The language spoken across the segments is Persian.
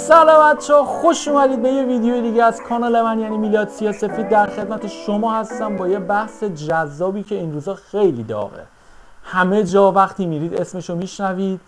سلام بچه‌ها، خوش اومدید به یه ویدیو دیگه از کانال من، یعنی میلاد سیاه‌سفید. در خدمت شما هستم با یه بحث جذابی که این روزا خیلی داغه. همه جا وقتی میرید اسمشو میشنوید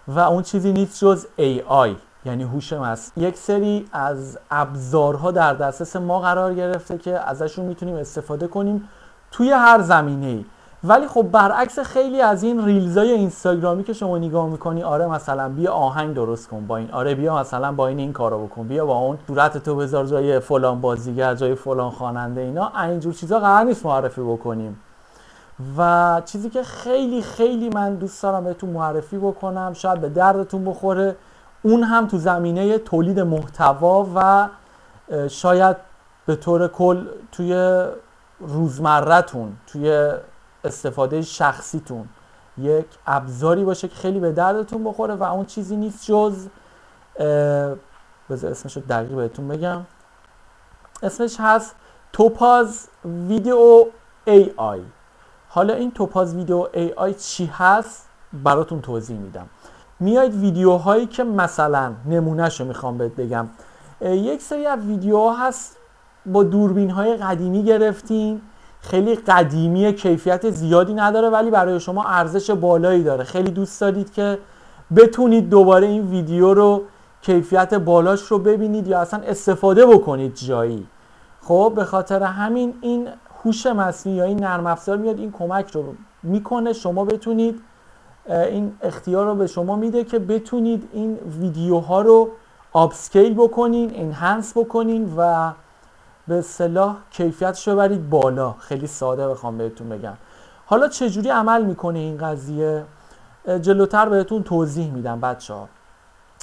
و اون چیزی نیست جز AI، یعنی هوش مصنوعی. یک سری از ابزارها در دسترس ما قرار گرفته که ازشون میتونیم استفاده کنیم توی هر زمینه‌ای. ولی خب برعکس خیلی از این ریلزای اینستاگرامی که شما نگاه میکنی، آره مثلا بیا آهنگ درست کن با این، آره بیا مثلا با این کارو بکن، بیا با اون صورتتو بذار جای فلان بازیگر، جای فلان خواننده، اینا اینجور چیزا قرار نیست معرفی بکنیم. و چیزی که خیلی خیلی من دوست دارم بهتون معرفی بکنم، شاید به دردتون بخوره، اون هم تو زمینه تولید محتوا و شاید به طور کل توی روزمره‌تون، توی استفاده شخصیتون، یک ابزاری باشه که خیلی به دردتون بخوره و اون چیزی نیست جز بذار اسمشو دقیق بهتون بگم. اسمش هست توپاز ویدیو AI. حالا این توپاز ویدیو AI چی هست براتون توضیح میدم. میاید ویدیوهایی که مثلا نمونهشو میخوام بهت بگم، یک سری از ویدیوها هست با دوربین‌های قدیمی گرفتین، خیلی قدیمی، کیفیت زیادی نداره ولی برای شما ارزش بالایی داره. خیلی دوست دارید که بتونید دوباره این ویدیو رو کیفیت بالاش رو ببینید یا اصلا استفاده بکنید جایی. خب به خاطر همین این هوش مصنوعی یا این نرم افزار میاد این کمک رو میکنه، شما بتونید، این اختیار رو به شما میده که بتونید این ویدیوها رو آپسکیل بکنین، انهانس بکنین و به اصطلاح کیفیتش رو برید بالا. خیلی ساده بخوام بهتون بگم. حالا چجوری عمل میکنه این قضیه جلوتر بهتون توضیح میدم بچه‌ها.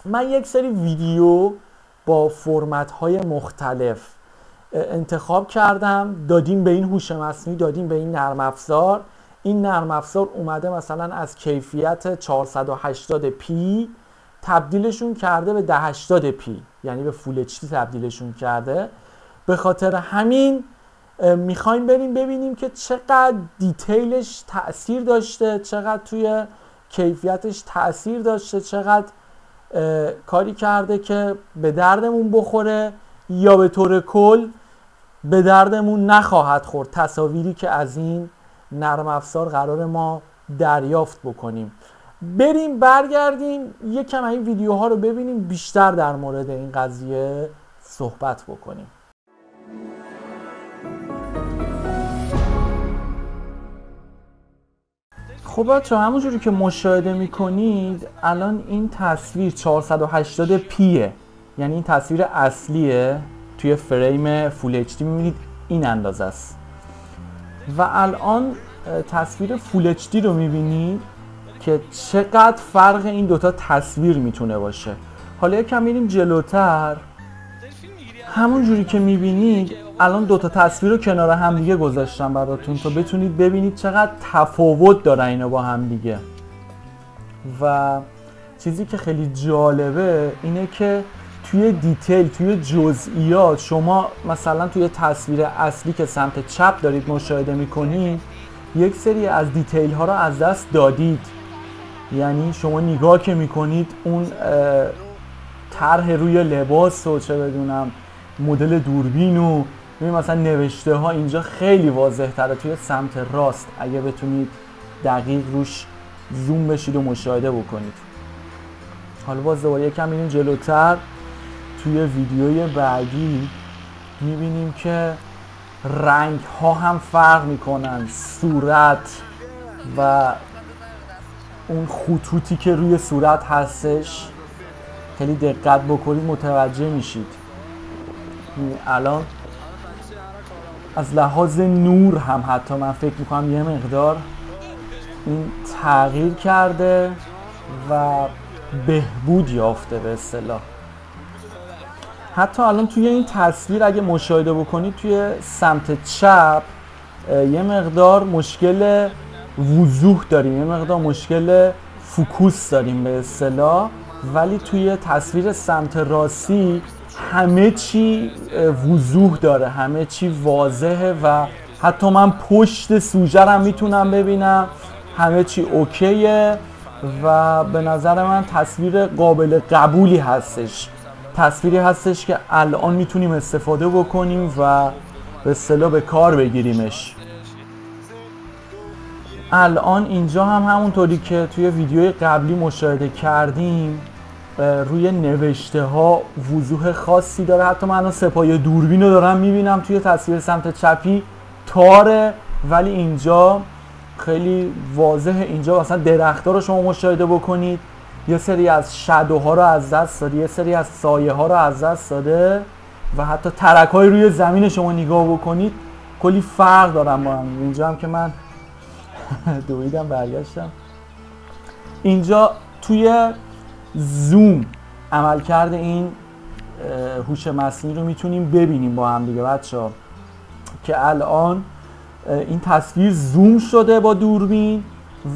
من یک سری ویدیو با فرمت های مختلف انتخاب کردم، دادیم به این هوش مصنوعی، دادیم به این نرم افزار. این نرم افزار اومده مثلا از کیفیت 480p تبدیلشون کرده به 1080p، یعنی به فول HD تبدیلشون کرده. به خاطر همین میخوایم بریم ببینیم که چقدر دیتیلش تأثیر داشته، چقدر توی کیفیتش تأثیر داشته، چقدر کاری کرده که به دردمون بخوره یا به طور کل به دردمون نخواهد خورد. تصاویری که از این نرم افزار قرار ما دریافت بکنیم. بریم برگردیم یکم این ویدیوها رو ببینیم، بیشتر در مورد این قضیه صحبت بکنیم. خب بچه همونجوری که مشاهده میکنید الان این تصویر 480p، یعنی این تصویر اصلیه توی فریم فول HD میبینید این اندازه است و الان تصویر فول HD رو میبینید که چقدر فرق این دوتا تصویر میتونه باشه. حالا یکم میریم جلوتر، همونجوری که میبینید الان دوتا تصویر رو کنار هم دیگه گذاشتم براتون تا بتونید ببینید چقدر تفاوت داره اینا با هم دیگه. و چیزی که خیلی جالبه اینه که توی دیتیل، توی جزئیات، شما مثلا توی تصویر اصلی که سمت چپ دارید مشاهده میکنید یک سری از دیتیل ها رو از دست دادید. یعنی شما نگاه که میکنید اون طرح روی لباس و چه بدونم مدل دوربین و مثلا نوشته ها اینجا خیلی واضح تره توی سمت راست، اگه بتونید دقیق روش زوم بشید و مشاهده بکنید. حالا باز دوباره یکم میریم جلوتر، توی ویدیوی بعدی میبینیم که رنگ ها هم فرق میکنن، صورت و اون خطوطی که روی صورت هستش خیلی دقت بکنید متوجه میشید. الان از لحاظ نور هم حتی من فکر میکنم یه مقدار این تغییر کرده و بهبود یافته به اصطلاح. حتی الان توی این تصویر اگه مشاهده بکنید توی سمت چپ یه مقدار مشکل وضوح داریم، یه مقدار مشکل فوکوس داریم به اصطلاح، ولی توی تصویر سمت راستی همه چی وضوح داره، همه چی واضحه و حتی من پشت سوژه رو میتونم ببینم، همه چی اوکیه و به نظر من تصویر قابل قبولی هستش. تصویری هستش که الان میتونیم استفاده بکنیم و به اصطلاح به کار بگیریمش. الان اینجا هم همونطوری که توی ویدیوی قبلی مشاهده کردیم روی نوشته ها وضوح خاصی داره. حتی من الان سپایه دوربین رو دارم میبینم توی تصویر سمت چپی تاره، ولی اینجا خیلی واضحه. اینجا مثلا درخت‌ها رو شما مشاهده بکنید، یه سری از شادوها رو از دست داده، یه سری از سایه ها رو از دست داده و حتی ترک‌های روی زمین شما نگاه بکنید کلی فرق دارن با هم. اینجا هم که من دویدم برگشتم. اینجا توی زوم عملکرد این هوش مصنوعی رو میتونیم ببینیم با هم دیگه بچه‌ها، که الان این تصویر زوم شده با دوربین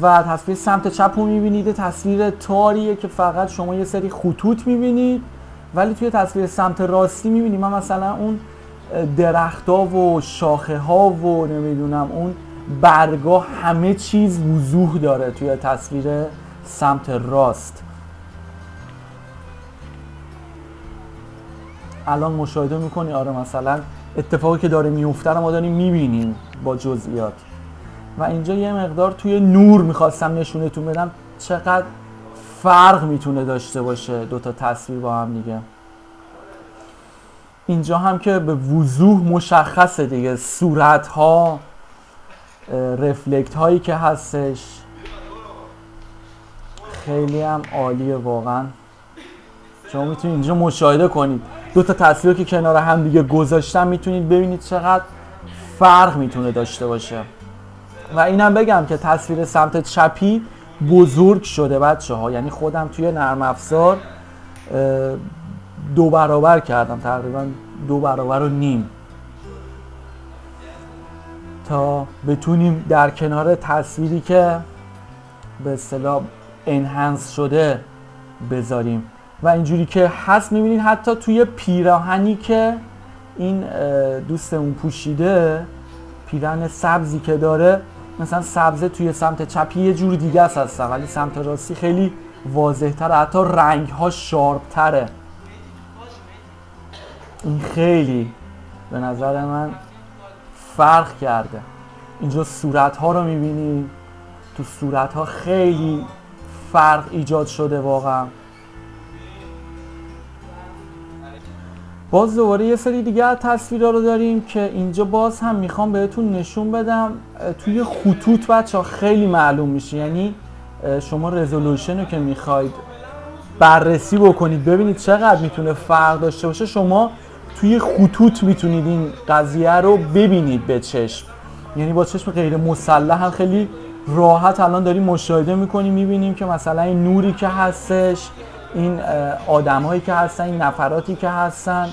و تصویر سمت چپ رو میبینید تصویر تاریه که فقط شما یه سری خطوط میبینید، ولی توی تصویر سمت راستی میبینیم من مثلا اون درخت‌ها و شاخه ها و نمیدونم اون برگا همه چیز وضوح داره توی تصویر سمت راست. الان مشاهده میکنی آره مثلا اتفاقی که داره میفته رو ما داریم میبینیم با جزئیات. و اینجا یه مقدار توی نور میخواستم نشونتون بدم چقدر فرق میتونه داشته باشه دوتا تصویر با هم دیگه. اینجا هم که به وضوح مشخصه دیگه صورت ها، رفلکت هایی که هستش خیلی هم عالیه واقعا. شما میتونید اینجا مشاهده کنید دوتا تصویر که کنار هم دیگه گذاشتم، میتونید ببینید چقدر فرق میتونه داشته باشه. و اینم بگم که تصویر سمت چپی بزرگ شده بچه ها، یعنی خودم توی نرم افزار 2 برابر کردم، تقریبا 2 برابر و نیم، تا بتونیم در کنار تصویری که به اصطلاح انهانس شده بذاریم. و اینجوری که هست میبینید حتی توی پیراهنی که این دوستمون پوشیده، پیراهن سبزی که داره، مثلا سبزه توی سمت چپی یه جور دیگه است هستن، ولی سمت راستی خیلی واضح تره، حتی رنگ ها شارپ تره. این خیلی به نظر من فرق کرده. اینجا صورت ها رو میبینید، تو صورت ها خیلی فرق ایجاد شده واقعا. باز دوباره یه سری دیگه از تصویرها رو داریم که اینجا باز هم میخوام بهتون نشون بدم توی خطوط بچه ها خیلی معلوم میشه. یعنی شما رزولوشن رو که میخواید بررسی بکنید ببینید چقدر میتونه فرق داشته باشه، شما توی خطوط میتونید این قضیه رو ببینید به چشم. یعنی با چشم غیر مسلح هم خیلی راحت الان داریم مشاهده میکنیم، میبینیم که مثلا این نوری که هستش، این آدمایی که هستن، این نفراتی که هستن،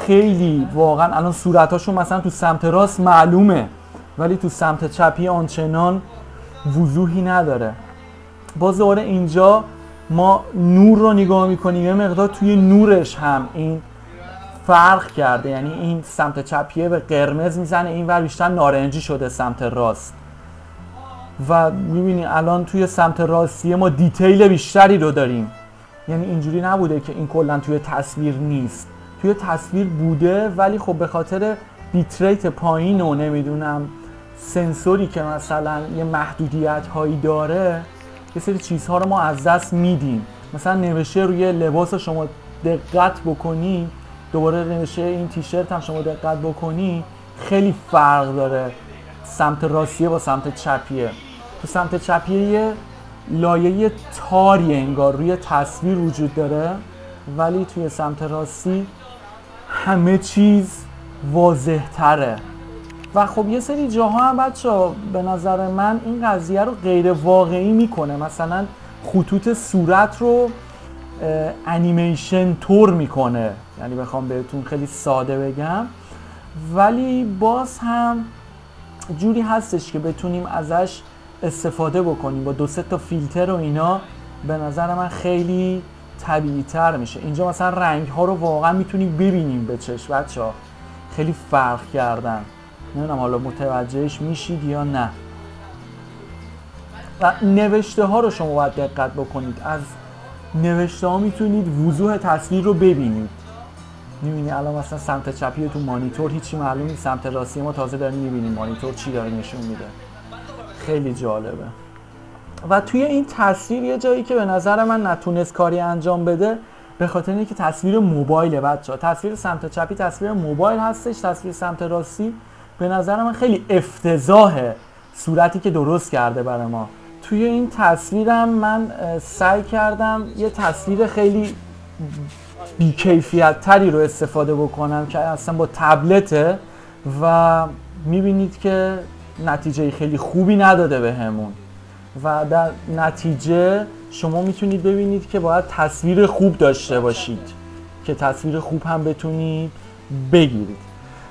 خیلی واقعا الان صورتاشون مثلا تو سمت راست معلومه ولی تو سمت چپی آنچنان وضوحی نداره. باز دوباره اینجا ما نور رو نگاه میکنیم، یه مقدار توی نورش هم این فرق کرده، یعنی این سمت چپیه به قرمز میزنه، این ور بیشتر نارنجی شده سمت راست. و میبینی الان توی سمت راستی ما دیتیل بیشتری رو داریم، یعنی اینجوری نبوده که این کلا توی تصویر نیست، توی تصویر بوده ولی خب به خاطر بیت ریت پایین و نمیدونم سنسوری که مثلا یه محدودیت هایی داره، یه سری چیزها رو ما از دست میدیم. مثلا نوشته روی لباس شما دقت بکنی، دوباره نوشته این تیشرت هم شما دقت بکنی، خیلی فرق داره سمت راستیه با سمت چپیه. تو سمت چپیه یه لایه تاری انگار روی تصویر وجود داره، ولی توی سمت راستی همه چیز واضح تره. و خب یه سری جاها هم بچه‌ها به نظر من این قضیه رو غیر واقعی میکنه، مثلا خطوط صورت رو انیمیشن تور میکنه، یعنی بخوام بهتون خیلی ساده بگم، ولی باز هم جوری هستش که بتونیم ازش استفاده بکنیم با 2-3 تا فیلتر و اینا، به نظر من خیلی طبیعی تر میشه. اینجا مثلا رنگ ها رو واقعا میتونیم ببینیم به چشم بچه‌ها، خیلی فرق کردن. نمیدونم حالا متوجهش میشید یا نه. و نوشته ها رو شما باید دقت بکنید، از نوشته ها میتونید وضوح تصویر رو ببینید. میبینی الان مثلا سمت چپی تو مانیتور هیچی معلوم نیست، سمت راستی ما تازه داریم میبینیم مانیتور چی داره نشون میده. خیلی جالبه. و توی این تصویر یه جایی که به نظر من نتونست کاری انجام بده به خاطر اینکه تصویر موبایله بچه‌ها. تصویر سمت چپی تصویر موبایل هستش، تصویر سمت راستی به نظر من خیلی افتضاحه صورتی که درست کرده برای ما. توی این تصویرم من سعی کردم یه تصویر خیلی بی‌کیفیت تری رو استفاده بکنم که اصلا با تبلته و میبینید که نتیجه خیلی خوبی نداده بهمون و در نتیجه شما میتونید ببینید که باید تصویر خوب داشته باشید که تصویر خوب هم بتونید بگیرید.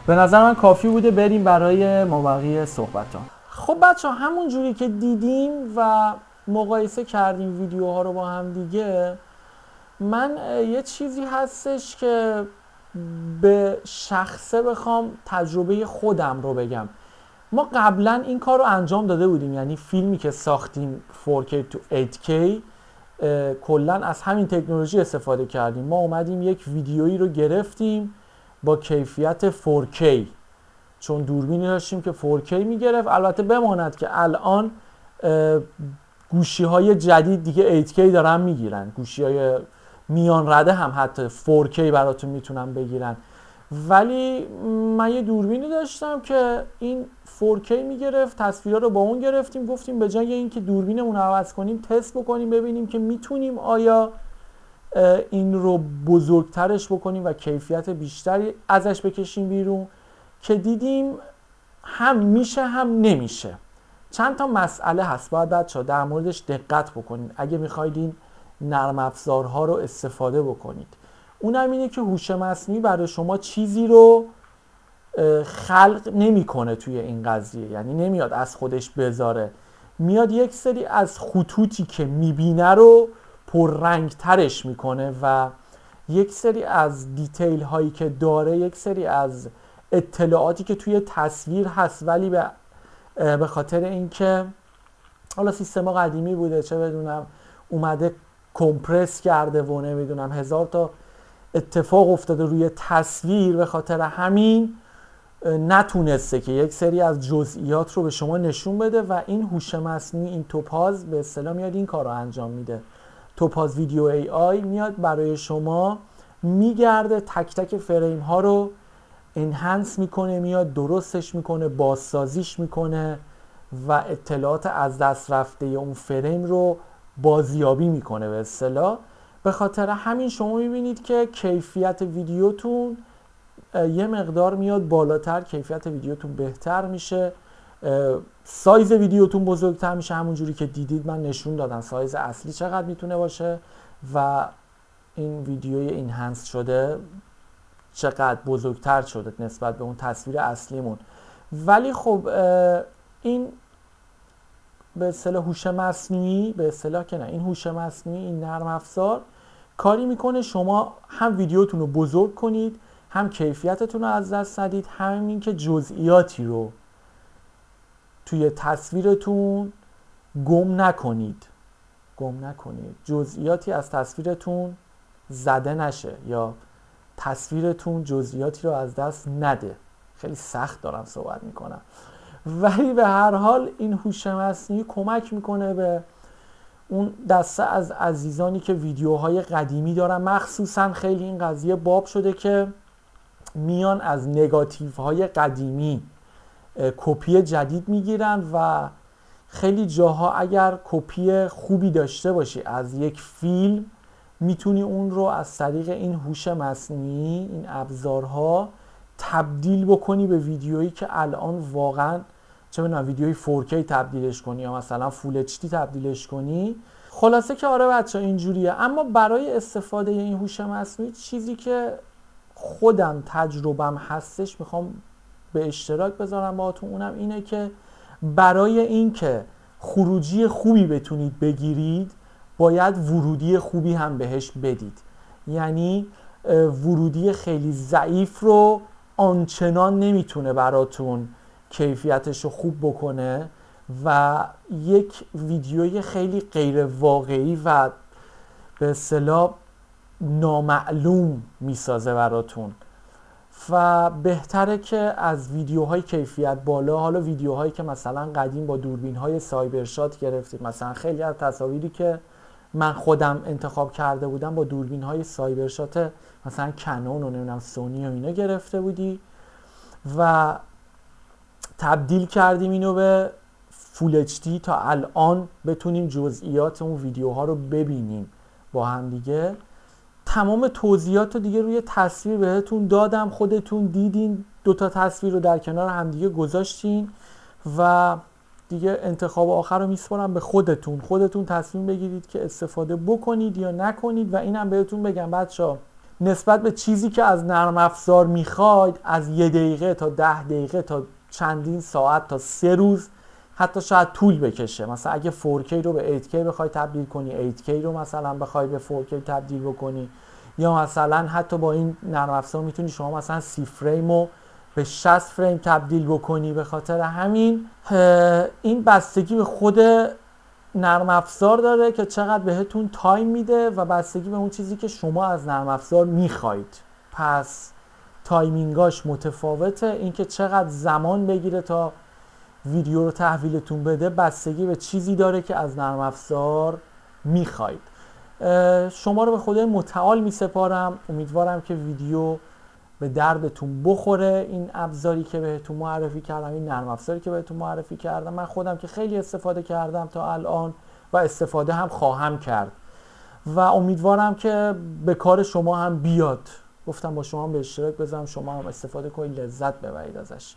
به نظر من کافی بوده، بریم برای مابقی صحبت ها. خب بچه ها همون جوری که دیدیم و مقایسه کردیم ویدیوها رو با هم دیگه، من یه چیزی هستش که به شخصه بخوام تجربه خودم رو بگم. ما قبلا این کار رو انجام داده بودیم، یعنی فیلمی که ساختیم 4K تو 8K کلا از همین تکنولوژی استفاده کردیم. ما اومدیم یک ویدیویی رو گرفتیم با کیفیت 4K، چون دوربینی داشتیم که 4K میگرفت. البته بماند که الان گوشی های جدید دیگه 8K دارن میگیرن، گوشی های میان رده هم حتی 4K براتون میتونن بگیرن، ولی من یه دوربینی داشتم که این 4K میگرفت، تصویرها رو با اون گرفتیم. گفتیم به جای اینکه دوربینمون رو عوض کنیم تست بکنیم ببینیم که میتونیم آیا این رو بزرگترش بکنیم و کیفیت بیشتری ازش بکشیم بیرون، که دیدیم هم میشه هم نمیشه. چند تا مسئله هست باید بچه‌ها در موردش دقت بکنید اگه میخواید این نرم افزارها رو استفاده بکنید. اونم اینه که هوش مصنوعی برای شما چیزی رو خلق نمیکنه توی این قضیه، یعنی نمیاد از خودش بذاره، میاد یک سری از خطوطی که میبینه رو پررنگ ترش میکنه و یک سری از دیتیل هایی که داره، یک سری از اطلاعاتی که توی تصویر هست ولی به خاطر اینکه حالا سیستما قدیمی بوده چه بدونم اومده کمپرس کرده و نمیدونم هزار تا اتفاق افتاده روی تصویر، به خاطر همین نتونسته که یک سری از جزئیات رو به شما نشون بده و این هوش مصنوعی، این توپاز به اصطلاح میاد این کار رو انجام میده. توپاز ویدیو ای آی میاد برای شما میگرده تک تک فریم ها رو انهانس میکنه، میاد درستش میکنه، بازسازیش میکنه و اطلاعات از دست رفته اون فریم رو بازیابی میکنه به اصطلاح. به خاطر همین شما میبینید که کیفیت ویدیوتون یه مقدار میاد بالاتر، کیفیت ویدیوتون بهتر میشه، سایز ویدیوتون بزرگتر میشه. همون جوری که دیدید من نشون دادم سایز اصلی چقدر میتونه باشه و این ویدیوی اینهانس شده چقدر بزرگتر شده نسبت به اون تصویر اصلیمون. ولی خب این به اصطلاح هوش مصنوعی، به اصطلاح که نه، این هوش مصنوعی، این نرم افزار کاری میکنه شما هم ویدیوتون رو بزرگ کنید، هم کیفیتتون رو از دست ندید، همین که جزئیاتی رو توی تصویرتون گم نکنید، جزئیاتی از تصویرتون زده نشه یا تصویرتون جزئیاتی رو از دست نده. خیلی سخت دارم صحبت میکنم، ولی به هر حال این هوش مصنوعی کمک میکنه به اون دسته از عزیزانی که ویدیوهای قدیمی دارن. مخصوصا خیلی این قضیه باب شده که میان از نگاتیوهای قدیمی کپی جدید میگیرن و خیلی جاها اگر کپی خوبی داشته باشی از یک فیلم میتونی اون رو از طریق این هوش مصنوعی، این ابزارها تبدیل بکنی به ویدیویی که الان واقعا چه میدونم ویدیوی 4K تبدیلش کنی یا مثلا فول HD تبدیلش کنی. خلاصه که آره بچه اینجوریه. اما برای استفاده این هوش مصنوعی چیزی که خودم تجربم هستش میخوام به اشتراک بذارم باهاتون، اونم اینه که برای اینکه خروجی خوبی بتونید بگیرید باید ورودی خوبی هم بهش بدید. یعنی ورودی خیلی ضعیف رو آنچنان نمیتونه براتون کیفیتش رو خوب بکنه و یک ویدیوی خیلی غیر واقعی و به اصطلاح نامعلوم میسازه براتون و بهتره که از ویدیوهای کیفیت بالا، حالا ویدیوهایی که مثلا قدیم با دوربین‌های سایبر شات گرفتید، مثلا خیلی از تصاویری که من خودم انتخاب کرده بودم با دوربین‌های سایبر شات مثلا کنون و نمیدونم سونی و اینا گرفته بودی و تبدیل کردیم اینو به فول اچ دی تا الان بتونیم جزئیات اون ویدیوها رو ببینیم با هم دیگه. تمام توضیحات رو دیگه روی تصویر بهتون دادم، خودتون دیدین، دوتا تصویر رو در کنار هم دیگه گذاشتین و دیگه انتخاب آخر رو میسپارم به خودتون تصمیم بگیرید که استفاده بکنید یا نکنید. و اینم بهتون بگم بچه‌ها، نسبت به چیزی که از نرم افزار میخواید، از 1 دقیقه تا 10 دقیقه تا چندین ساعت تا 3 روز حتی شاید طول بکشه. مثلا اگه 4K رو به 8K بخوای تبدیل کنی، 8K رو مثلا بخوای به 4K تبدیل بکنی، یا مثلا حتی با این نرم افزار میتونی شما مثلا 30 فریم رو به 60 فریم تبدیل بکنی. به خاطر همین این بستگی به خود نرم افزار داره که چقدر بهتون تایم میده و بستگی به اون چیزی که شما از نرم افزار میخواید. پس تایمینگاش متفاوته، اینکه چقدر زمان بگیره تا ویدیو رو تحویلتون بده بستگی به چیزی داره که از نرم افزار میخواید. شما رو به خدای متعال میسپارم. امیدوارم که ویدیو به دردتون بخوره. این ابزاری که بهتون معرفی کردم، این نرم افزاری که بهتون معرفی کردم، من خودم که خیلی استفاده کردم تا الان و استفاده هم خواهم کرد و امیدوارم که به کار شما هم بیاد. گفتم با شما هم به اشتراک بذارم، شما هم استفاده کنید، لذت ببرید ازش.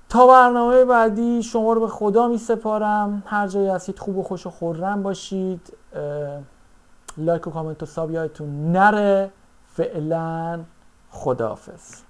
تا برنامه بعدی شما رو به خدا می سپارم. هر جایی هستید خوب و خوش و خرم باشید. لایک و کامنت و ساب یادتون نره. فعلا خداحافظ.